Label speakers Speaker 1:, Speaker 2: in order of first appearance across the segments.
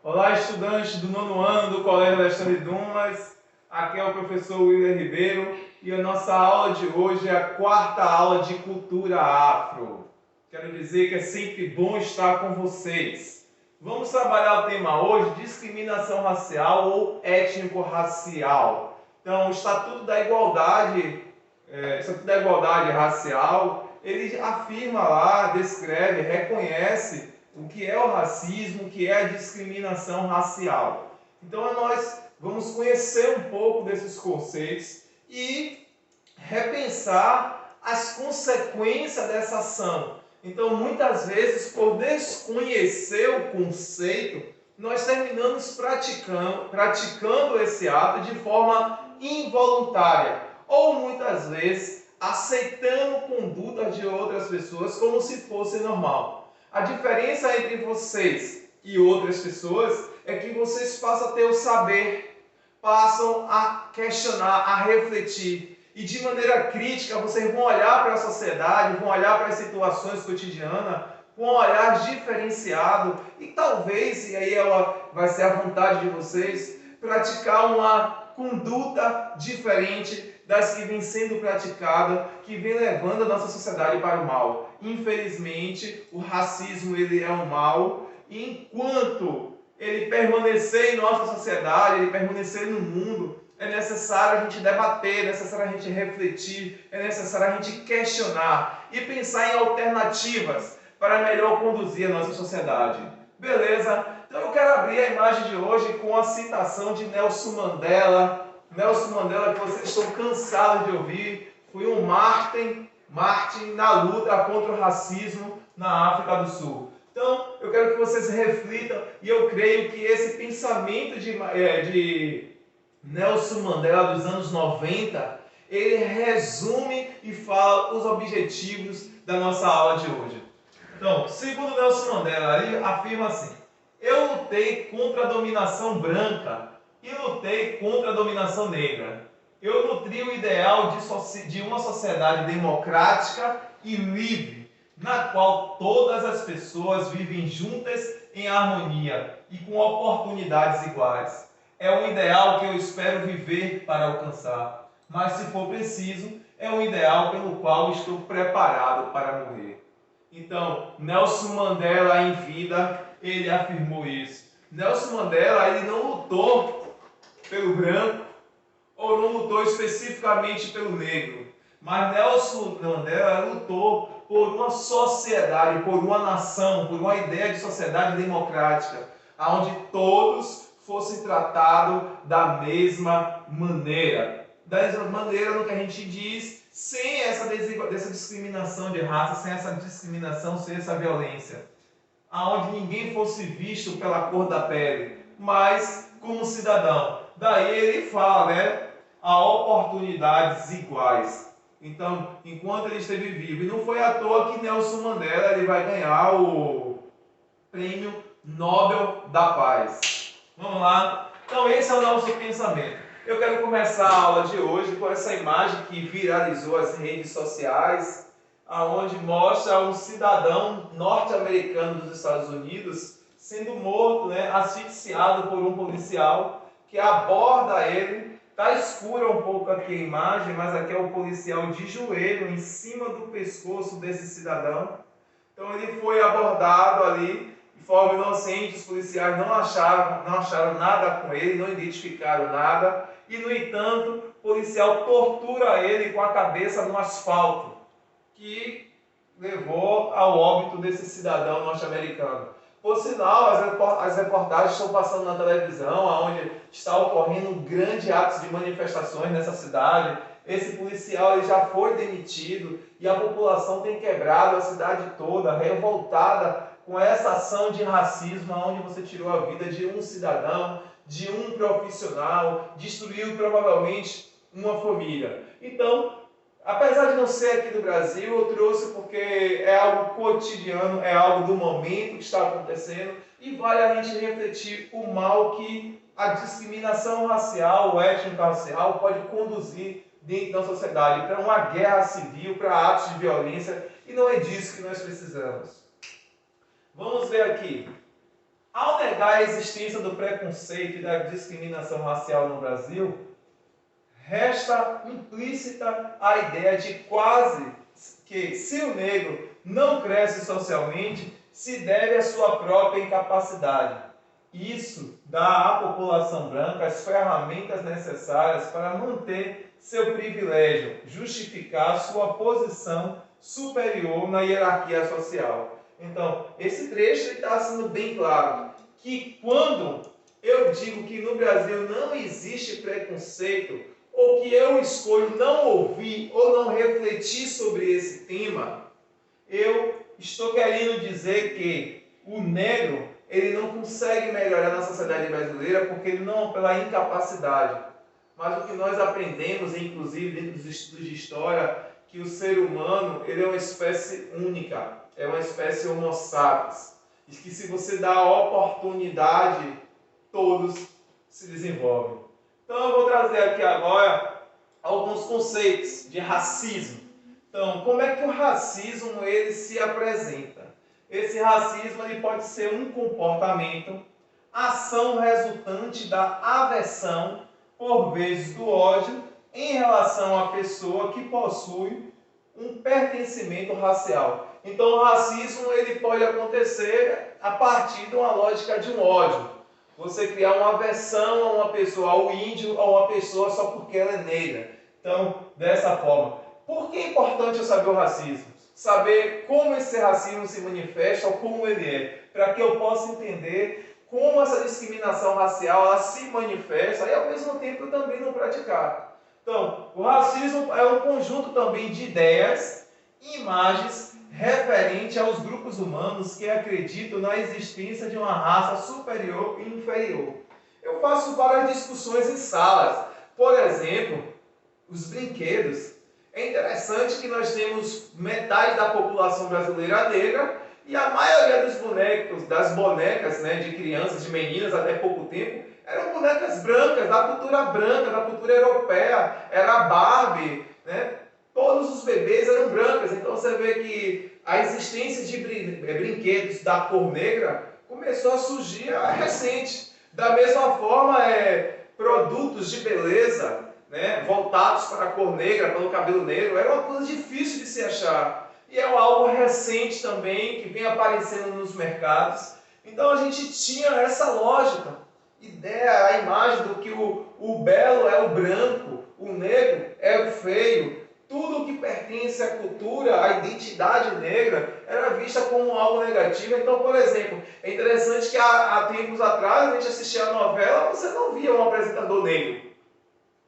Speaker 1: Olá, estudantes do nono ano do Colégio Alexandre Dumas. Aqui é o professor William Ribeiro e a nossa aula de hoje é a quarta aula de cultura afro. Quero dizer que é sempre bom estar com vocês. Vamos trabalhar o tema hoje, discriminação racial ou étnico-racial. Então, o Estatuto da Igualdade, Racial, ele afirma lá, descreve, reconhece o que é o racismo, o que é a discriminação racial. Então nós vamos conhecer um pouco desses conceitos e repensar as consequências dessa ação. Então muitas vezes, por desconhecer o conceito, nós terminamos praticando esse ato de forma involuntária ou muitas vezes aceitando condutas de outras pessoas como se fosse normal. A diferença entre vocês e outras pessoas é que vocês passam a ter o saber, passam a questionar, a refletir. E de maneira crítica, vocês vão olhar para a sociedade, vão olhar para as situações cotidianas, com um olhar diferenciado e talvez, e aí ela vai ser a vontade de vocês, praticar uma conduta diferente das que vem sendo praticada, que vem levando a nossa sociedade para o mal. Infelizmente, o racismo ele é um mal, e enquanto ele permanecer em nossa sociedade, ele permanecer no mundo, é necessário a gente debater, é necessário a gente refletir, é necessário a gente questionar e pensar em alternativas para melhor conduzir a nossa sociedade. Beleza? Então eu quero abrir a imagem de hoje com a citação de Nelson Mandela. Nelson Mandela, que vocês estão cansados de ouvir, foi um mártir na luta contra o racismo na África do Sul. Então, eu quero que vocês reflitam e eu creio que esse pensamento de Nelson Mandela dos anos 90, ele resume e fala os objetivos da nossa aula de hoje. Então, segundo Nelson Mandela, ele afirma assim: eu lutei contra a dominação branca e lutei contra a dominação negra. Eu nutri o ideal de uma sociedade democrática e livre, na qual todas as pessoas vivem juntas em harmonia e com oportunidades iguais. É um ideal que eu espero viver para alcançar, mas se for preciso, é um ideal pelo qual estou preparado para morrer. Então, Nelson Mandela em vida, ele afirmou isso. Nelson Mandela, ele não lutou pelo branco, ou não lutou especificamente pelo negro, mas Nelson Mandela lutou por uma sociedade, por uma nação, por uma ideia de sociedade democrática, onde todos fossem tratados da mesma maneira. Da mesma maneira no que a gente diz, sem essa discriminação de raça, sem essa discriminação, sem essa violência. Onde ninguém fosse visto pela cor da pele, mas como cidadão. Daí ele fala, né? A oportunidades iguais. Então, enquanto ele esteve vivo, e não foi à toa que Nelson Mandela ele vai ganhar o Prêmio Nobel da Paz. Vamos lá? Então, esse é o nosso pensamento. Eu quero começar a aula de hoje com essa imagem que viralizou as redes sociais, aonde mostra um cidadão norte-americano dos Estados Unidos sendo morto, né, asfixiado por um policial que aborda ele. Está escura um pouco aqui a imagem, mas aqui é o policial de joelho em cima do pescoço desse cidadão. Então ele foi abordado ali de forma inocente, os policiais não acharam nada com ele, não identificaram nada. E no entanto, o policial tortura ele com a cabeça no asfalto, que levou ao óbito desse cidadão norte-americano. Por sinal, as reportagens estão passando na televisão, onde está ocorrendo grandes atos de manifestações nessa cidade. Esse policial ele já foi demitido e a população tem quebrado a cidade toda, revoltada com essa ação de racismo, onde você tirou a vida de um cidadão, de um profissional, destruiu provavelmente uma família. Então, apesar de não ser aqui do Brasil, eu trouxe porque é algo cotidiano, é algo do momento que está acontecendo e vale a gente refletir o mal que a discriminação racial, étnico-racial pode conduzir dentro da sociedade, para uma guerra civil, para atos de violência, e não é disso que nós precisamos. Vamos ver aqui. Ao negar negar a existência do preconceito e da discriminação racial no Brasil, resta implícita a ideia de quase que, se o negro não cresce socialmente, se deve à sua própria incapacidade. Isso dá à população branca as ferramentas necessárias para manter seu privilégio, justificar sua posição superior na hierarquia social. Então, esse trecho está sendo bem claro, que quando eu digo que no Brasil não existe preconceito, ou que eu escolho não ouvir ou não refletir sobre esse tema, eu estou querendo dizer que o negro ele não consegue melhorar na sociedade brasileira porque ele não, pela incapacidade. Mas o que nós aprendemos, inclusive dentro dos estudos de história, que o ser humano ele é uma espécie única, é uma espécie homo sapiens, e que se você dá a oportunidade, todos se desenvolvem. Então eu vou trazer aqui agora alguns conceitos de racismo. Então, como é que o racismo ele se apresenta? Esse racismo ele pode ser um comportamento, ação resultante da aversão, por vezes do ódio, em relação à pessoa que possui um pertencimento racial. Então, o racismo ele pode acontecer a partir de uma lógica de um ódio. Você criar uma aversão a uma pessoa, ao índio, a uma pessoa só porque ela é negra. Então, dessa forma. Por que é importante eu saber o racismo? Saber como esse racismo se manifesta ou como ele é, para que eu possa entender como essa discriminação racial ela se manifesta e ao mesmo tempo eu também não praticar. Então, o racismo é um conjunto também de ideias e imagens referente aos grupos humanos que acreditam na existência de uma raça superior e inferior. Eu faço várias discussões em salas. Por exemplo, os brinquedos. É interessante que nós temos metade da população brasileira negra e a maioria dos bonecos, das bonecas, né, de crianças, de meninas até pouco tempo, eram bonecas brancas, da cultura europeia, era a Barbie, né? Todos os bebês eram brancas, então você vê que a existência de brinquedos da cor negra começou a surgir recente. Da mesma forma, produtos de beleza, né, voltados para a cor negra, pelo cabelo negro, era uma coisa difícil de se achar. E é algo recente também, que vem aparecendo nos mercados. Então a gente tinha essa lógica, ideia, a imagem do que o belo é o branco, o negro é o feio. Tudo que pertence à cultura, à identidade negra, era vista como algo negativo. Então, por exemplo, é interessante que há tempos atrás, a gente assistia a novela, você não via um apresentador negro.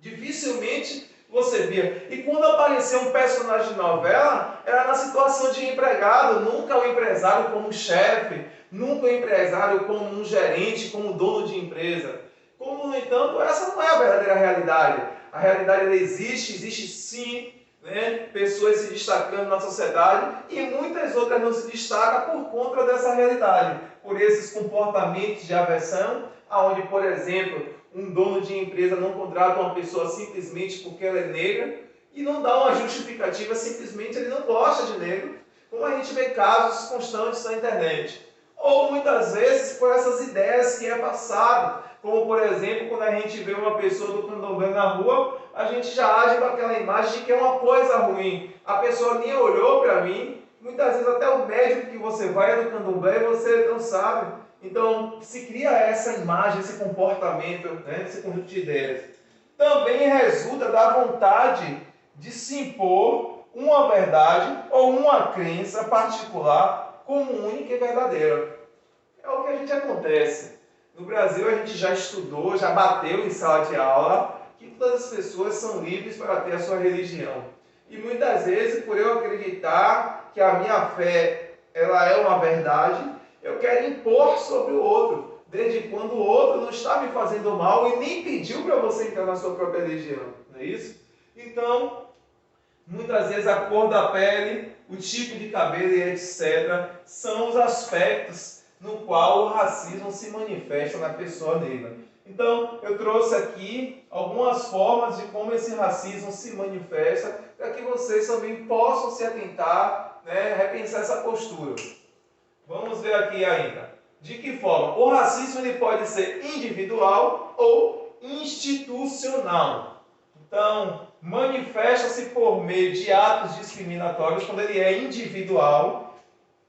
Speaker 1: Dificilmente você via. E quando aparecia um personagem de novela, era na situação de empregado, nunca o empresário como chefe, nunca o empresário como um gerente, como dono de empresa. Como, no entanto, essa não é a verdadeira realidade. A realidade ela existe sim, né, pessoas se destacando na sociedade e muitas outras não se destacam por conta dessa realidade, por esses comportamentos de aversão, onde, por exemplo, um dono de empresa não contrata uma pessoa simplesmente porque ela é negra e não dá uma justificativa, simplesmente ele não gosta de negro, como a gente vê casos constantes na internet. Ou muitas vezes por essas ideias que é passado, como por exemplo, quando a gente vê uma pessoa do candomblé na rua, a gente já age com aquela imagem de que é uma coisa ruim. A pessoa nem olhou para mim, muitas vezes até o médico que você vai é do candomblé e você não sabe. Então, se cria essa imagem, esse comportamento, né, esse conjunto de ideias. Também resulta da vontade de se impor uma verdade ou uma crença particular como única e verdadeira. É o que a gente acontece. No Brasil, a gente já estudou, já bateu em sala de aula, que todas as pessoas são livres para ter a sua religião. E muitas vezes, por eu acreditar que a minha fé ela é uma verdade, eu quero impor sobre o outro, desde quando o outro não está me fazendo mal e nem pediu para você entrar na sua própria religião, não é isso? Então, muitas vezes a cor da pele, o tipo de cabelo e etc. são os aspectos no qual o racismo se manifesta na pessoa negra. Então, eu trouxe aqui algumas formas de como esse racismo se manifesta, para que vocês também possam se atentar, né, repensar essa postura. Vamos ver aqui ainda. De que forma? O racismo ele pode ser individual ou institucional. Então, manifesta-se por meio de atos discriminatórios quando ele é individual,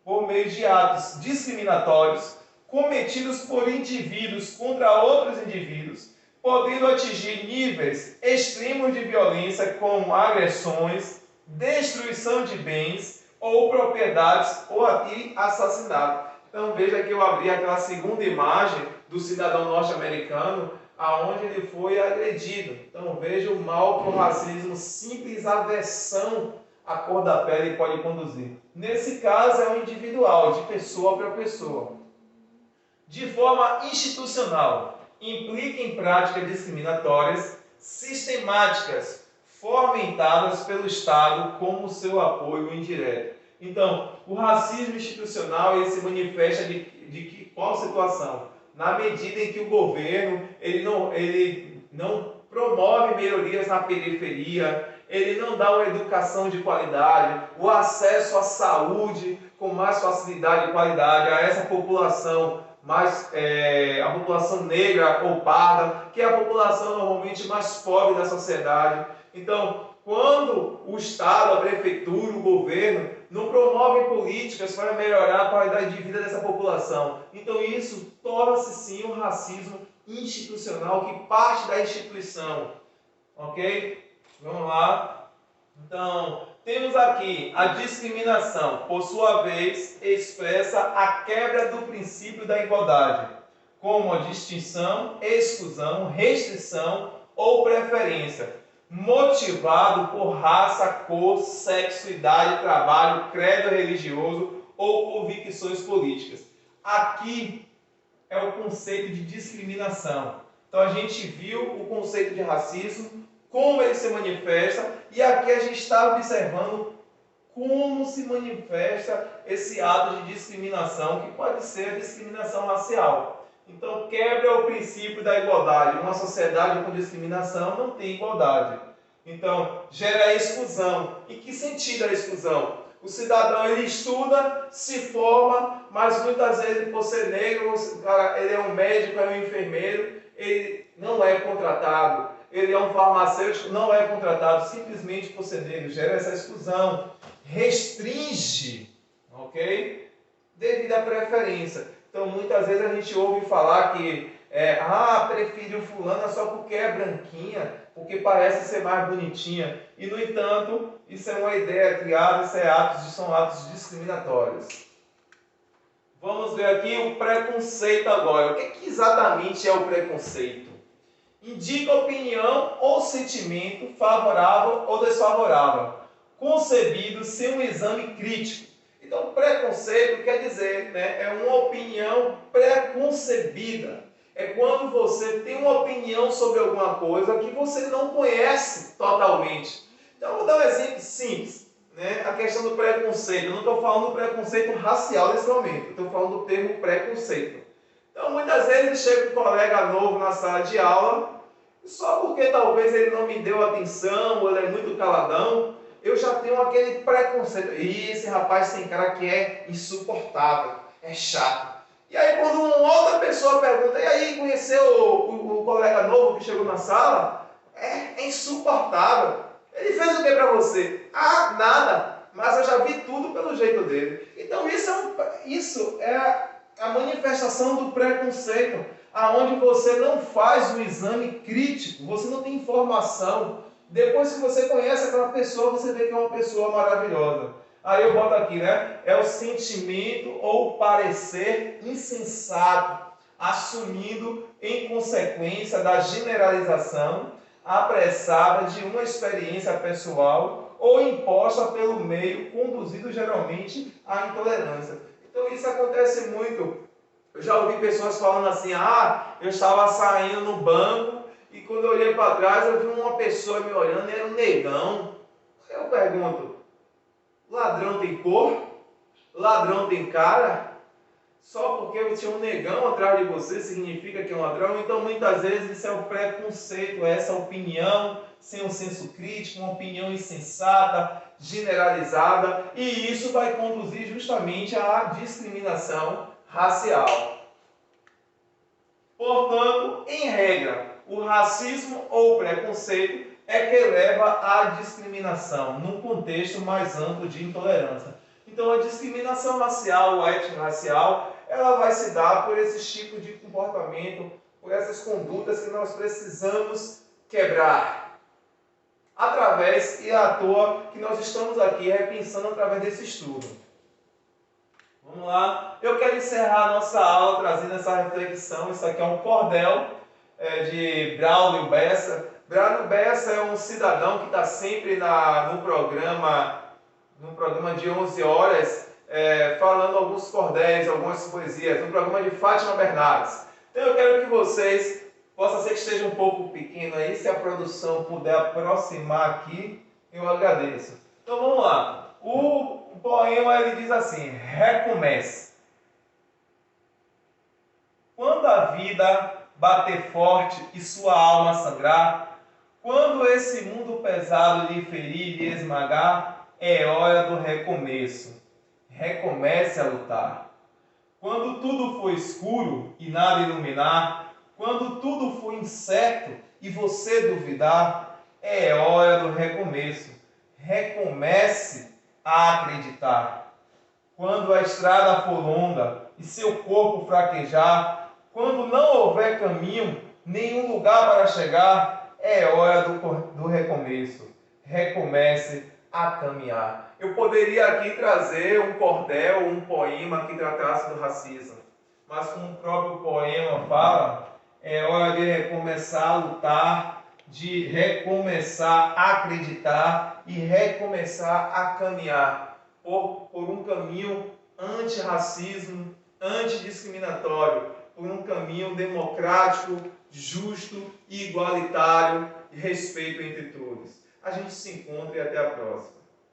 Speaker 1: por meio de atos discriminatórios cometidos por indivíduos contra outros indivíduos, podendo atingir níveis extremos de violência como agressões, destruição de bens ou propriedades ou até assassinato. Então veja que eu abri aquela segunda imagem do cidadão norte-americano aonde ele foi agredido. Então veja o mal que o racismo, simples aversão à cor da pele pode conduzir. Nesse caso é um individual, de pessoa para pessoa. De forma institucional, implica em práticas discriminatórias sistemáticas, fomentadas pelo Estado como seu apoio indireto. Então, o racismo institucional ele se manifesta de qual situação? Na medida em que o governo ele não promove melhorias na periferia, ele não dá uma educação de qualidade, o acesso à saúde com mais facilidade e qualidade a essa população, a população negra ou parda, que é a população normalmente mais pobre da sociedade. Então, quando o Estado, a prefeitura, o governo não promovem políticas para melhorar a qualidade de vida dessa população, então isso torna-se sim um racismo institucional que parte da instituição. Ok? Vamos lá. Então, temos aqui a discriminação, por sua vez, expressa a quebra do princípio da igualdade, como a distinção, exclusão, restrição ou preferência, motivado por raça, cor, sexo, idade, trabalho, credo religioso ou convicções políticas. Aqui é o conceito de discriminação. Então a gente viu o conceito de racismo, como ele se manifesta, e aqui a gente está observando como se manifesta esse ato de discriminação, que pode ser a discriminação racial. Então, quebra o princípio da igualdade. Uma sociedade com discriminação não tem igualdade. Então, gera exclusão. Em que sentido a exclusão? O cidadão ele estuda, se forma, mas muitas vezes, por ser negro, ele é um médico, é um enfermeiro, ele não é contratado. Ele é um farmacêutico, não é contratado simplesmente por ser negro. Gera essa exclusão. Restringe, ok? Devido à preferência. Então, muitas vezes a gente ouve falar que prefiro fulana só porque é branquinha, porque parece ser mais bonitinha. E, no entanto, isso é uma ideia criada, são atos discriminatórios. Vamos ver aqui o preconceito agora. O que exatamente é o preconceito? Indica opinião ou sentimento favorável ou desfavorável, concebido sem um exame crítico. Então, preconceito quer dizer, é uma opinião preconcebida. É quando você tem uma opinião sobre alguma coisa que você não conhece totalmente. Então, vou dar um exemplo simples. A questão do preconceito. Eu não estou falando do preconceito racial nesse momento. Estou falando do termo preconceito. Então, muitas vezes chega um colega novo na sala de aula, só porque talvez ele não me deu atenção, ou ele é muito caladão, eu já tenho aquele preconceito. E esse rapaz tem cara que é insuportável, é chato. E aí quando uma outra pessoa pergunta, e aí, conheceu o colega novo que chegou na sala? É insuportável. Ele fez o que para você? Nada. Mas eu já vi tudo pelo jeito dele. Então isso é a manifestação do preconceito, aonde você não faz um exame crítico, você não tem informação. Depois que você conhece aquela pessoa, você vê que é uma pessoa maravilhosa. Aí eu boto aqui, é o sentimento ou parecer insensato, assumindo em consequência da generalização apressada de uma experiência pessoal ou imposta pelo meio, conduzido geralmente à intolerância. Então isso acontece muito. Eu já ouvi pessoas falando assim, eu estava saindo no banco e quando eu olhei para trás eu vi uma pessoa me olhando e era um negão. Eu pergunto, ladrão tem cor? Ladrão tem cara? Só porque tinha um negão atrás de você significa que é um ladrão? Então muitas vezes isso é o preconceito, é essa opinião sem um senso crítico, uma opinião insensata, generalizada, e isso vai conduzir justamente à discriminação racial. Portanto, em regra, o racismo ou preconceito é que leva à discriminação, num contexto mais amplo de intolerância. Então, a discriminação racial ou étnico-racial, ela vai se dar por esses tipos de comportamento, por essas condutas que nós precisamos quebrar. Através, e à toa, que nós estamos aqui repensando através desse estudo. Vamos lá. Eu quero encerrar a nossa aula trazendo essa reflexão. Isso aqui é um cordel de Braulio Bessa. Braulio Bessa é um cidadão que está sempre no programa de 11 horas, falando alguns cordéis, algumas poesias, no programa de Fátima Bernardes. Então eu quero que vocês, possa ser que esteja um pouco pequeno aí, se a produção puder aproximar aqui, eu agradeço. Então vamos lá. O poema ele diz assim: recomece. Quando a vida bater forte e sua alma sangrar, quando esse mundo pesado lhe ferir, lhe esmagar, é hora do recomeço. Recomece a lutar. Quando tudo for escuro e nada iluminar, quando tudo for incerto e você duvidar, é hora do recomeço. Recomece a acreditar. Quando a estrada for longa e seu corpo fraquejar, quando não houver caminho, nenhum lugar para chegar, é hora do recomeço. Recomece a caminhar. Eu poderia aqui trazer um cordel, um poema que tratasse do racismo, mas como o próprio poema fala, é hora de recomeçar a lutar, de recomeçar a acreditar e recomeçar a caminhar por um caminho antirracismo, antidiscriminatório, por um caminho democrático, justo e igualitário e respeito entre todos. A gente se encontra e até a próxima.